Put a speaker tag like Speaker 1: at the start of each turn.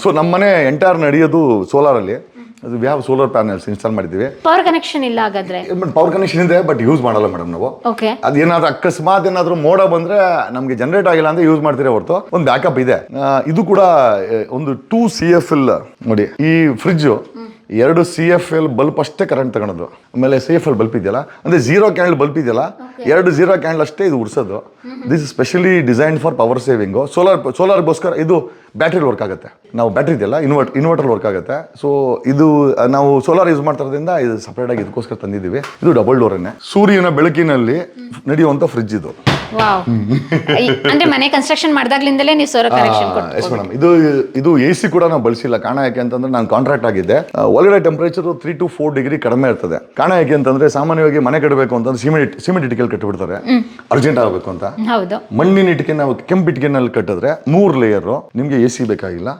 Speaker 1: So ನಮ್ಮ ಮನೆ entire ನಡೆಯೋದು ಸೋಲಾರಲ್ಲಿ. ಅದು we have solar panels install ಮಾಡಿದ್ದೀವಿ.
Speaker 2: ಪವರ್ ಕನೆಕ್ಷನ್ ಇಲ್ಲ ಹಾಗಾದ್ರೆ?
Speaker 1: ಪವರ್ ಕನೆಕ್ಷನ್ ಇದೆ, ಬಟ್ ಯೂಸ್ ಮಾಡಲ್ಲ ಮೇಡಮ್ ನಾವು.
Speaker 2: ಓಕೆ.
Speaker 1: ಅದೇನಾದ್ರೂ ಅಕಸ್ಮಾತ್ ಏನಾದ್ರು ಮೋಡ ಬಂದ್ರೆ ನಮಗೆ ಜನರೇಟ್ ಆಗಿಲ್ಲ ಅಂದ್ರೆ ಯೂಸ್ ಮಾಡ್ತೀರಾ ಹೊರತು ಒಂದು ಬ್ಯಾಕಪ್ ಇದೆ. ಇದು ಕೂಡ ಒಂದು 2 CFL ನೋಡಿ, ಈ ಫ್ರಿಡ್ಜ್ 2 CFL ಬಲ್ಬ್ ಅಷ್ಟೇ ಕರೆಂಟ್ ತಗೊಳೋದು. ಆಮೇಲೆ CFL ಬಲ್ಬ್ ಇದೆಯಲ್ಲ, ಅಂದ್ರೆ 0 ಕ್ಯಾಂಡಲ್ ಬಲ್ಬ್ ಇದೆಯಲ್ಲ, 2 0 ಕ್ಯಾಂಡಲ್ ಅಷ್ಟೇ ಇದು ಉಡ್ಸೋದು. This specially design for power saving. ಸೋಲಾರ್ಗೋಸ್ಕರ ಇದು ಬ್ಯಾಟ್ರಿ ವರ್ಕ್ ಆಗುತ್ತೆ. ನಾವು ಬ್ಯಾಟ್ರಿ ಇದೆಯಲ್ಲ ಇನ್ವರ್ಟರ್ ವರ್ಕ್ ಆಗುತ್ತೆ. ಸೊ ಇದು ನಾವು ಸೋಲಾರ್ ಯೂಸ್ ಮಾಡ್ತಾ ಇರೋದ್ರಿಂದ ಇದು ಸಪರೇಟ್ ಆಗಿ ಇದಕ್ಕೋಸ್ಕರ ತಂದಿದ್ದೀವಿ. ಇದು ಡಬಲ್ ಡೋರನ್ನೇ, ಸೂರ್ಯನ ಬೆಳಕಿನಲ್ಲಿ ನಡೆಯುವಂತ ಫ್ರಿಡ್ಜ್ ಇದು.
Speaker 2: ವಾವ್. ಅಂದ್ರೆ ಮನೆ ಕನ್ಸ್ಟ್ರಕ್ಷನ್ ಮಾಡಿದಾಗ್ಲಿಂದಲೇ ನೀವು ಸೋಲಾರ್ ಕನೆಕ್ಷನ್ ಕೊಡ್ತೀರಾ?
Speaker 1: Yes madam. ಇದು AC ಕೂಡ ನಾವು ಬಳಸಿಲ್ಲ. ಕಾರಣ ಯಾಕೆ ಅಂತಂದ್ರೆ ನಾನು ಕಾಂಟ್ರಾಕ್ಟ್ ಆಗಿದ್ದೆ. ಒಳಗಡೆ ಟೆಂಪರೇಚರ್ 3 to 4 ಡಿಗ್ರಿ ಕಡಿಮೆ ಇರ್ತದೆ. ಕಾರಣ ಯಾಕೆ ಅಂತಂದ್ರೆ ಸಾಮಾನ್ಯವಾಗಿ ಮನೆ ಕಟ್ಟಬೇಕು ಅಂತಂದ್ರೆ ಸಿಮೆಂಟ್ ಇಟ್ಟಿಗೆಲ್ ಕಟ್ಟಿಬಿಡ್ತಾರೆ ಅರ್ಜೆಂಟ್ ಆಗಬೇಕು ಅಂತ.
Speaker 2: ಹೌದು.
Speaker 1: ಮಣ್ಣಿನ ಇಟ್ಟಿಗೆ ನಾವು ಕೆಂಪು ಇಟ್ಟಿಗೆನಲ್ಲಿ ಕಟ್ಟಿದ್ರೆ 3 ಲೇಯರ್, ನಿಮ್ಗೆ AC ಬೇಕಾಗಿಲ್ಲ.